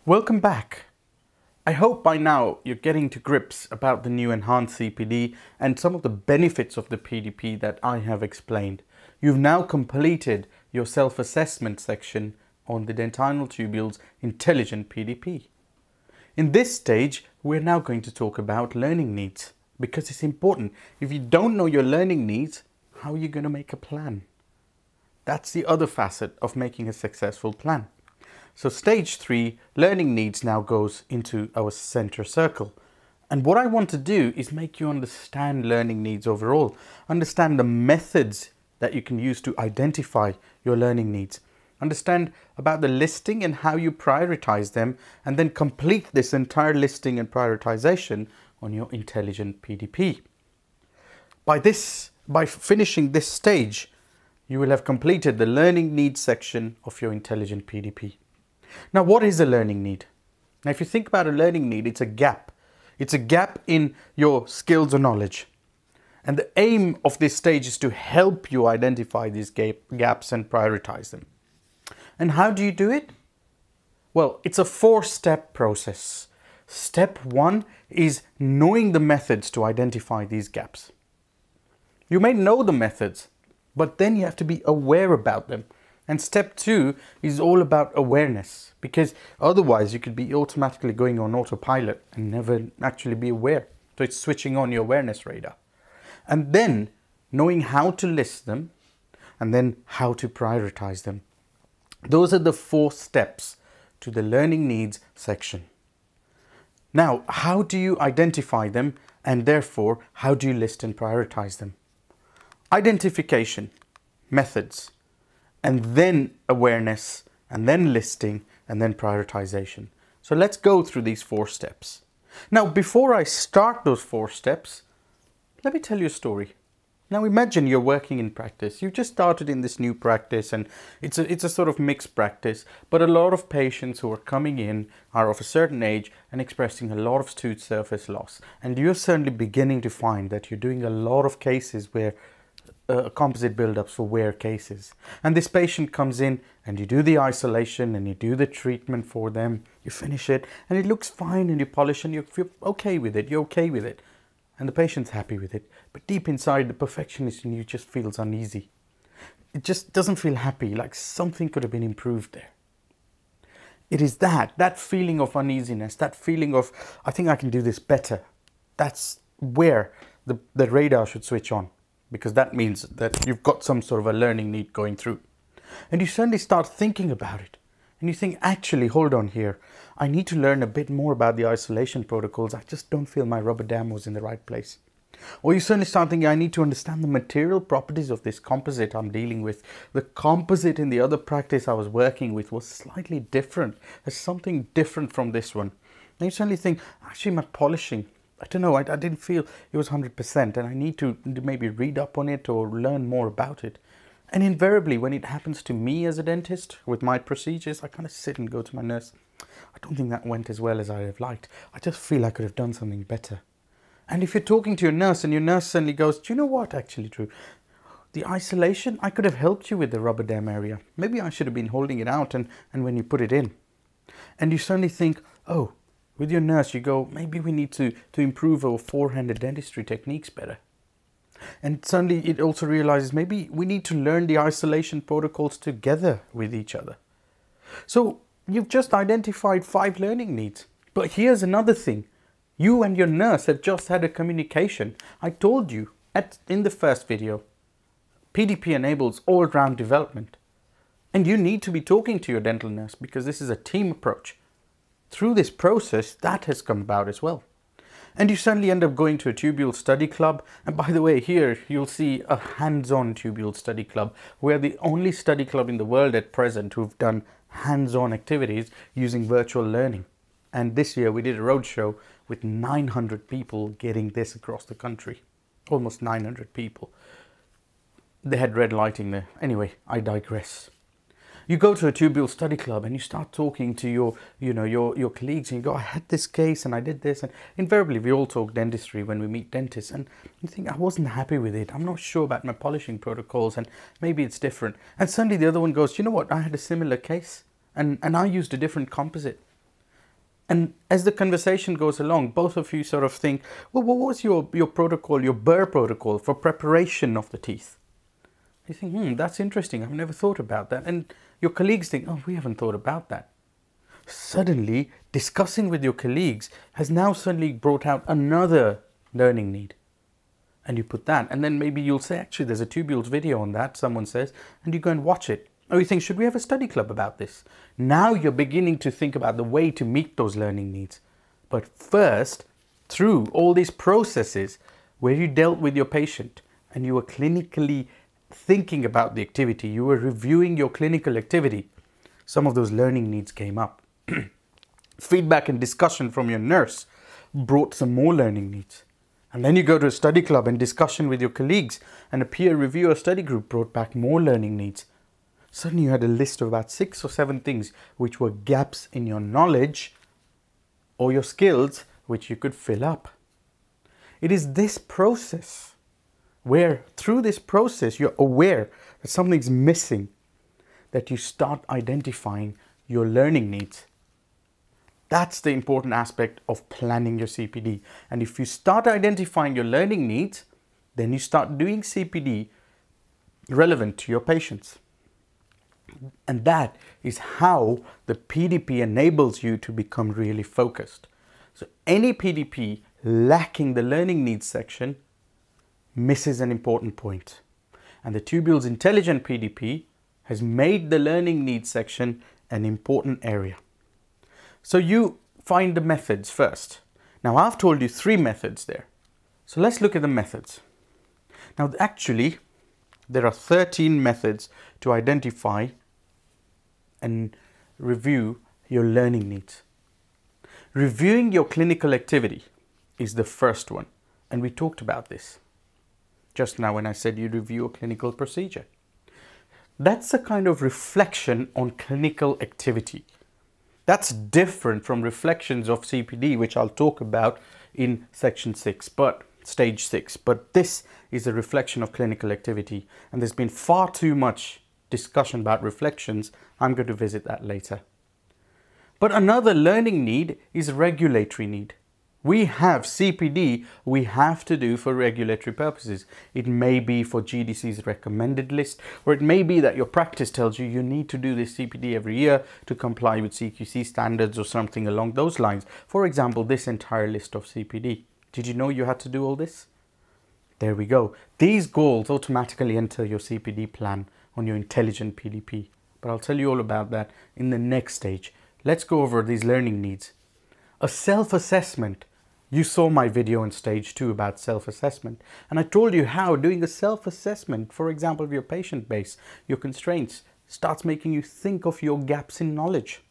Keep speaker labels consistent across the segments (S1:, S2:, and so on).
S1: Welcome back. I hope by now you're getting to grips about the new enhanced CPD and some of the benefits of the PDP that I have explained. You've now completed your self-assessment section on the DentinalTubules Intelligent PDP. In this stage, we're now going to talk about learning needs because it's important. If you don't know your learning needs, how are you going to make a plan? That's the other facet of making a successful plan. So stage 3, learning needs, now goes into our center circle. And what I want to do is make you understand learning needs overall, understand the methods that you can use to identify your learning needs, understand about the listing and how you prioritize them, and then complete this entire listing and prioritization on your intelligent PDP. By finishing this stage, you will have completed the learning needs section of your intelligent PDP. Now, what is a learning need? Now, if you think about a learning need, it's a gap. It's a gap in your skills or knowledge. And the aim of this stage is to help you identify these gaps and prioritize them. And how do you do it? Well, it's a 4-step process. Step 1 is knowing the methods to identify these gaps. You may know the methods, but then you have to be aware about them. And step 2 is all about awareness, because otherwise you could be automatically going on autopilot and never actually be aware. So it's switching on your awareness radar. And then knowing how to list them and then how to prioritize them. Those are the 4 steps to the learning needs section. Now, how do you identify them, and therefore how do you list and prioritize them? Identification, methods, and then awareness, and then listing, and then prioritization. So let's go through these 4 steps. Now, before I start those 4 steps, let me tell you a story. Now imagine you're working in practice. You just started in this new practice, and it's a sort of mixed practice, but a lot of patients who are coming in are of a certain age and expressing a lot of tooth surface loss. And you're certainly beginning to find that you're doing a lot of cases where composite buildups for wear cases. And this patient comes in and you do the isolation and you do the treatment for them, you finish it and it looks fine and you polish and you feel okay with it, you're okay with it. And the patient's happy with it. But deep inside, the perfectionist in you just feels uneasy. It just doesn't feel happy, like something could have been improved there. It is that feeling of uneasiness, that feeling of, I think I can do this better. That's where the radar should switch on. Because that means that you've got some sort of a learning need going through. And you suddenly start thinking about it. And you think, actually, hold on here. I need to learn a bit more about the isolation protocols. I just don't feel my rubber dam was in the right place. Or you suddenly start thinking, I need to understand the material properties of this composite I'm dealing with. The composite in the other practice I was working with was slightly different. There's something different from this one. And you suddenly think, actually, my polishing, I don't know, I didn't feel it was 100%, and I need to maybe read up on it or learn more about it. And invariably, when it happens to me as a dentist with my procedures, I kind of sit and go to my nurse, I don't think that went as well as I have liked. I just feel I could have done something better. And if you're talking to your nurse and your nurse suddenly goes, do you know what, actually true? The isolation, I could have helped you with the rubber dam area. Maybe I should have been holding it out and when you put it in. And you suddenly think, oh, with your nurse, you go, maybe we need to improve our four-handed dentistry techniques better. And suddenly it also realizes maybe we need to learn the isolation protocols together with each other. So you've just identified 5 learning needs. But here's another thing. You and your nurse have just had a communication. I told you in the first video, PDP enables all-round development. And you need to be talking to your dental nurse because this is a team approach. Through this process, that has come about as well. And you suddenly end up going to a tubule study club. And by the way, here you'll see a hands-on tubule study club. We're the only study club in the world at present who've done hands-on activities using virtual learning. And this year we did a roadshow with 900 people getting this across the country. Almost 900 people. They had red lighting there. Anyway, I digress. You go to a tubule study club and you start talking to your colleagues and you go, I had this case and I did this. And invariably we all talk dentistry when we meet dentists, and you think, I wasn't happy with it. I'm not sure about my polishing protocols and maybe it's different. And suddenly the other one goes, you know what, I had a similar case and I used a different composite. And as the conversation goes along, both of you sort of think, well, what was your protocol, your burr protocol for preparation of the teeth? You think, that's interesting. I've never thought about that. And your colleagues think, oh, we haven't thought about that. Suddenly, discussing with your colleagues has now suddenly brought out another learning need. And you put that, and then maybe you'll say, actually, there's a tubules video on that, someone says, and you go and watch it. Or you think, should we have a study club about this? Now you're beginning to think about the way to meet those learning needs. But first, through all these processes where you dealt with your patient and you were clinically thinking about the activity, you were reviewing your clinical activity, some of those learning needs came up. Feedback and discussion from your nurse brought some more learning needs. And then you go to a study club and discussion with your colleagues, and a peer review or study group brought back more learning needs. Suddenly you had a list of about 6 or 7 things which were gaps in your knowledge or your skills which you could fill up. It is this process where through this process you're aware that something's missing, that you start identifying your learning needs. That's the important aspect of planning your CPD. And if you start identifying your learning needs, then you start doing CPD relevant to your patients. And that is how the PDP enables you to become really focused. So any PDP lacking the learning needs section misses an important point. And the Tubules Intelligent PDP has made the learning needs section an important area. So you find the methods first. Now I've told you 3 methods there. So let's look at the methods. Now actually there are 13 methods to identify and review your learning needs. Reviewing your clinical activity is the first one. And we talked about this just now when I said you review a clinical procedure. That's a kind of reflection on clinical activity. That's different from reflections of CPD, which I'll talk about in section 6, but stage 6. But this is a reflection of clinical activity. And there's been far too much discussion about reflections. I'm going to visit that later. But another learning need is regulatory need. We have CPD we have to do for regulatory purposes. It may be for GDC's recommended list, or it may be that your practice tells you you need to do this CPD every year to comply with CQC standards or something along those lines. For example, this entire list of CPD. Did you know you had to do all this? There we go. These goals automatically enter your CPD plan on your intelligent PDP. But I'll tell you all about that in the next stage. Let's go over these learning needs. A self-assessment. You saw my video in stage 2 about self-assessment, and I told you how doing a self-assessment, for example, of your patient base, your constraints, starts making you think of your gaps in knowledge.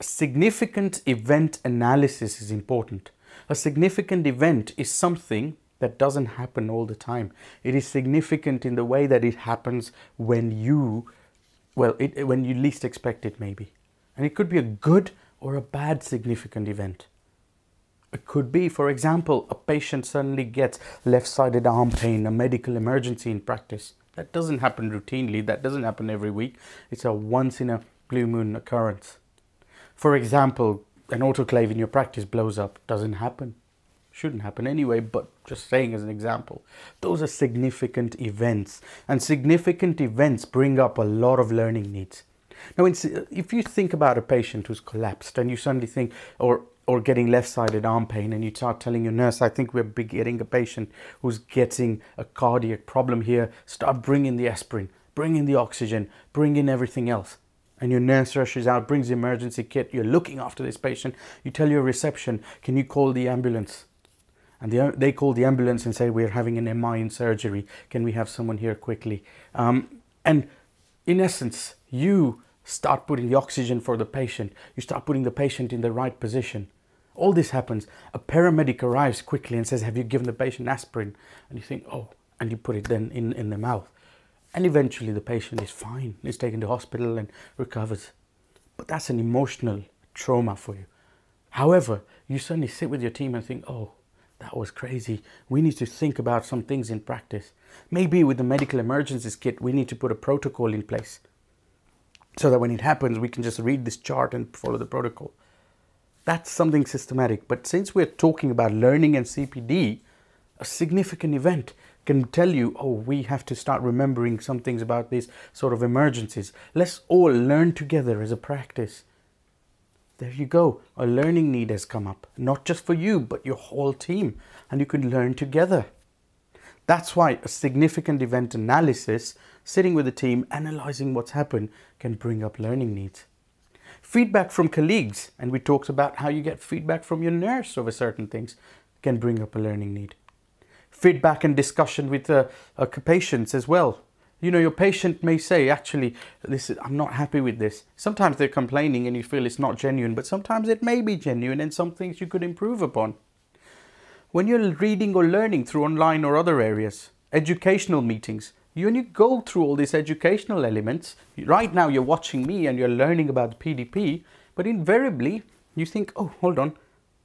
S1: A significant event analysis is important. A significant event is something that doesn't happen all the time. It is significant in the way that it happens when you least expect it maybe. And it could be a good or a bad significant event. It could be, for example, a patient suddenly gets left-sided arm pain, a medical emergency in practice. That doesn't happen routinely. That doesn't happen every week. It's a once-in-a-blue moon occurrence. For example, an autoclave in your practice blows up. Doesn't happen. Shouldn't happen anyway, but just saying as an example. Those are significant events. And significant events bring up a lot of learning needs. Now, if you think about a patient who's collapsed and you suddenly think, or getting left-sided arm pain, and you start telling your nurse, I think we're getting a patient who's getting a cardiac problem here, start bringing the aspirin, bring in the oxygen, bring in everything else. And your nurse rushes out, brings the emergency kit, you're looking after this patient, you tell your reception, can you call the ambulance? And they call the ambulance and say, we're having an MI in surgery, can we have someone here quickly? And in essence, you start putting the oxygen for the patient. You start putting the patient in the right position. All this happens. A paramedic arrives quickly and says, have you given the patient aspirin? And you think, oh, and you put it then in the mouth. And eventually the patient is fine. Is taken to hospital and recovers. But that's an emotional trauma for you. However, you suddenly sit with your team and think, oh, that was crazy. We need to think about some things in practice. Maybe with the medical emergencies kit, we need to put a protocol in place, so that when it happens, we can just read this chart and follow the protocol. That's something systematic. But since we're talking about learning and CPD, a significant event can tell you, oh, we have to start remembering some things about these sort of emergencies. Let's all learn together as a practice. There you go. A learning need has come up, not just for you, but your whole team, and you can learn together. That's why a significant event analysis, sitting with the team, analyzing what's happened, can bring up learning needs. Feedback from colleagues, and we talked about how you get feedback from your nurse over certain things, can bring up a learning need. Feedback and discussion with patients as well. You know, your patient may say, actually, I'm not happy with this. Sometimes they're complaining and you feel it's not genuine, but sometimes it may be genuine and some things you could improve upon. When you're reading or learning through online or other areas, educational meetings, when you go through all these educational elements, right now you're watching me and you're learning about the PDP, but invariably you think, oh, hold on,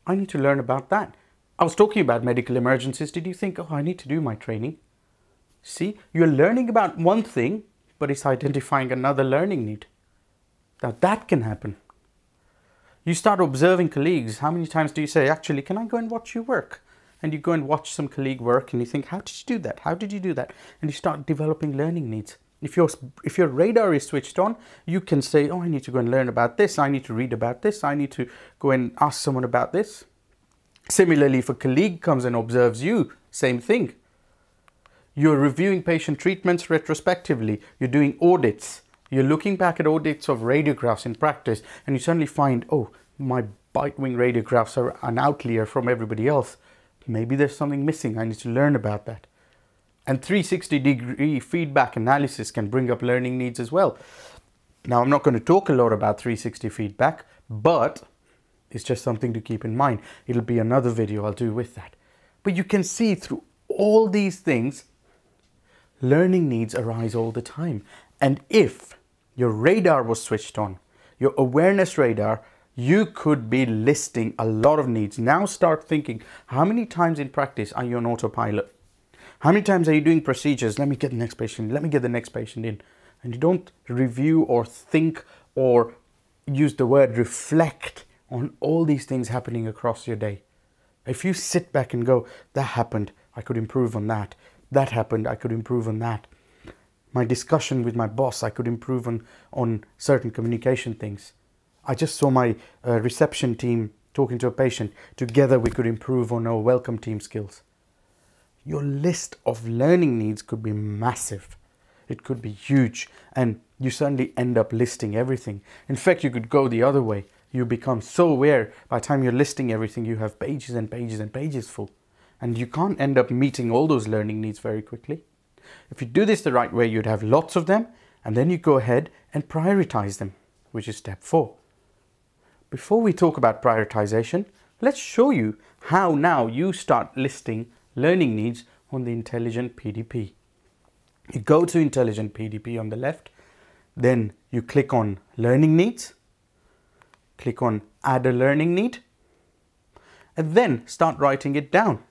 S1: I need to learn about that. I was talking about medical emergencies. Did you think, oh, I need to do my training? See, you're learning about one thing, but it's identifying another learning need. Now that can happen. You start observing colleagues. How many times do you say, actually, can I go and watch you work? And you go and watch some colleague work and you think, how did you do that? How did you do that? And you start developing learning needs. If your radar is switched on, you can say, oh, I need to go and learn about this. I need to read about this. I need to go and ask someone about this. Similarly, if a colleague comes and observes you, same thing. You're reviewing patient treatments retrospectively. You're doing audits. You're looking back at audits of radiographs in practice and you suddenly find, oh, my bite wing radiographs are an outlier from everybody else. Maybe there's something missing. I need to learn about that. And 360-degree feedback analysis can bring up learning needs as well. Now, I'm not going to talk a lot about 360 feedback, but it's just something to keep in mind. It'll be another video I'll do with that. But you can see through all these things, learning needs arise all the time. And if your radar was switched on, your awareness radar, you could be listing a lot of needs. Now start thinking, how many times in practice are you on autopilot? How many times are you doing procedures? Let me get the next patient. Let me get the next patient in. And you don't review or think or use the word reflect on all these things happening across your day. If you sit back and go, that happened, I could improve on that. That happened, I could improve on that. My discussion with my boss, I could improve on certain communication things. I just saw my reception team talking to a patient. Together we could improve on our welcome team skills. Your list of learning needs could be massive. It could be huge. And you suddenly end up listing everything. In fact, you could go the other way. You become so aware, by the time you're listing everything, you have pages and pages and pages full. And you can't end up meeting all those learning needs very quickly. If you do this the right way, you'd have lots of them, and then you go ahead and prioritize them, which is step 4. Before we talk about prioritization, let's show you how now you start listing learning needs on the Intelligent PDP. You go to Intelligent PDP on the left, then you click on Learning Needs, click on Add a Learning Need, and then start writing it down.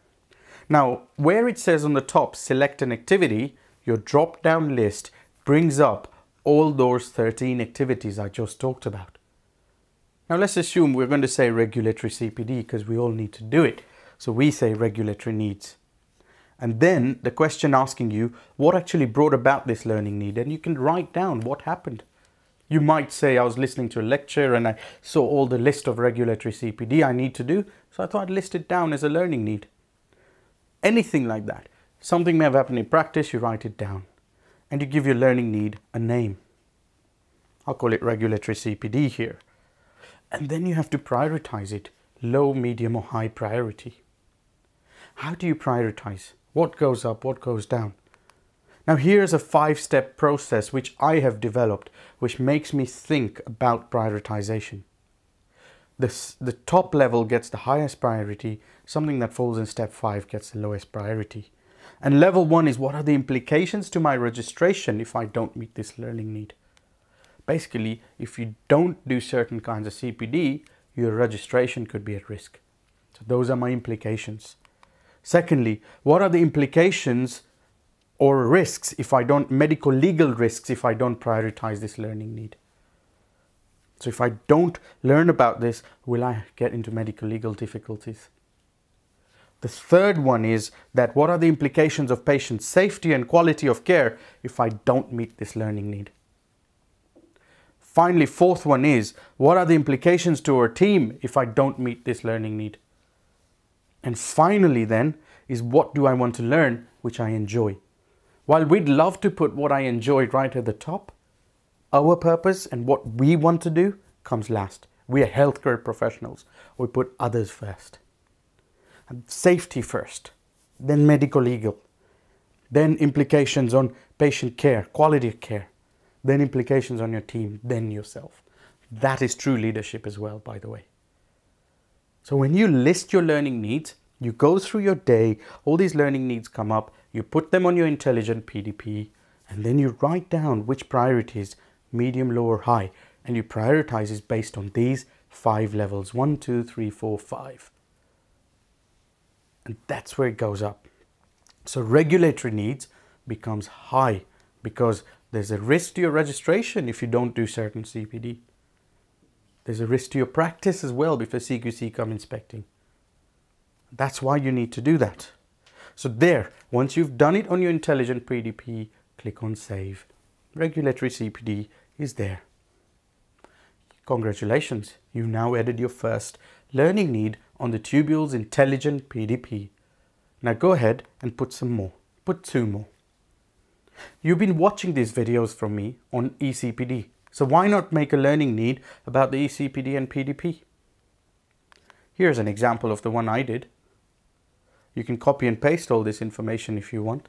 S1: Now, where it says on the top, select an activity, your drop-down list brings up all those 13 activities I just talked about. Now, let's assume we're going to say regulatory CPD because we all need to do it. So we say regulatory needs. And then the question asking you, what actually brought about this learning need? And you can write down what happened. You might say, I was listening to a lecture and I saw all the list of regulatory CPD I need to do. So I thought I'd list it down as a learning need. Anything like that. Something may have happened in practice, you write it down. And you give your learning need a name. I'll call it regulatory CPD here. And then you have to prioritize it. Low, medium or high priority. How do you prioritize? What goes up, what goes down? Now here's a 5-step process which I have developed, which makes me think about prioritization. The top level gets the highest priority, something that falls in step 5 gets the lowest priority. And level 1 is, what are the implications to my registration if I don't meet this learning need? Basically, if you don't do certain kinds of CPD, your registration could be at risk. So those are my implications. Secondly, what are the implications or risks if I don't, medical legal risks if I don't prioritize this learning need? So if I don't learn about this, will I get into medical legal difficulties? The third one is that what are the implications of patient safety and quality of care if I don't meet this learning need? Finally, fourth one is, what are the implications to our team if I don't meet this learning need? And finally then, is what do I want to learn which I enjoy? While we'd love to put what I enjoy right at the top, our purpose and what we want to do comes last. We are healthcare professionals. We put others first. And safety first, then medical legal, then implications on patient care, quality of care, then implications on your team, then yourself. That is true leadership as well, by the way. So when you list your learning needs, you go through your day, all these learning needs come up, you put them on your intelligent PDP, and then you write down which priorities, medium, low, or high, and you prioritize is based on these 5 levels, 1, 2, 3, 4, 5. And that's where it goes up. So regulatory needs becomes high because there's a risk to your registration if you don't do certain CPD. There's a risk to your practice as well before CQC come inspecting. That's why you need to do that. So there, once you've done it on your intelligent PDP, click on save. Regulatory CPD is there. Congratulations, you now added your first learning need on the Tubules Intelligent PDP. Now go ahead and put some more. Put 2 more. You've been watching these videos from me on ECPD. So why not make a learning need about the ECPD and PDP? Here's an example of the one I did. You can copy and paste all this information if you want.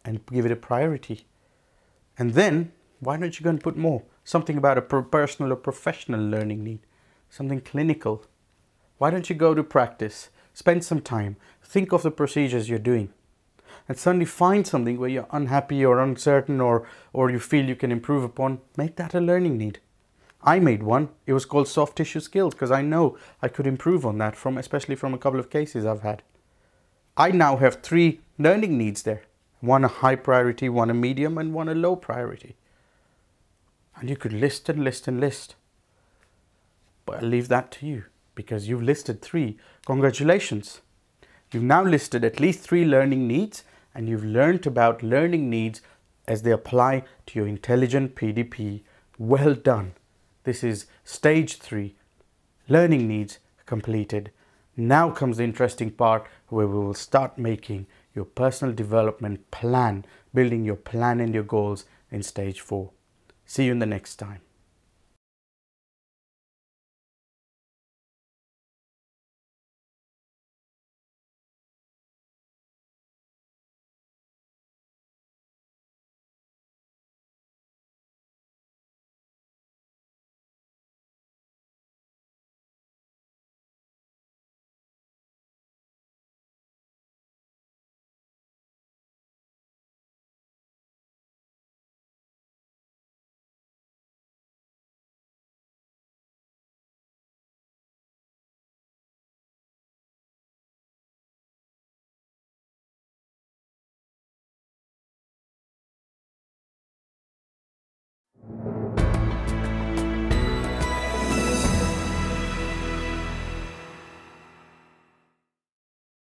S1: And give it a priority. And then, why don't you go and put more? Something about a personal or professional learning need. Something clinical. Why don't you go to practice, spend some time, think of the procedures you're doing, and suddenly find something where you're unhappy or uncertain or you feel you can improve upon, make that a learning need. I made one. It was called soft tissue skills because I know I could improve on that, especially from a couple of cases I've had. I now have 3 learning needs there. One a high priority, one a medium, and one a low priority. And you could list and list and list. But I'll leave that to you because you've listed 3. Congratulations. You've now listed at least 3 learning needs and you've learned about learning needs as they apply to your intelligent PDP. Well done. This is stage 3. Learning needs completed. Now comes the interesting part where we will start making your personal development plan, building your plan and your goals in stage 4. See you in the next time.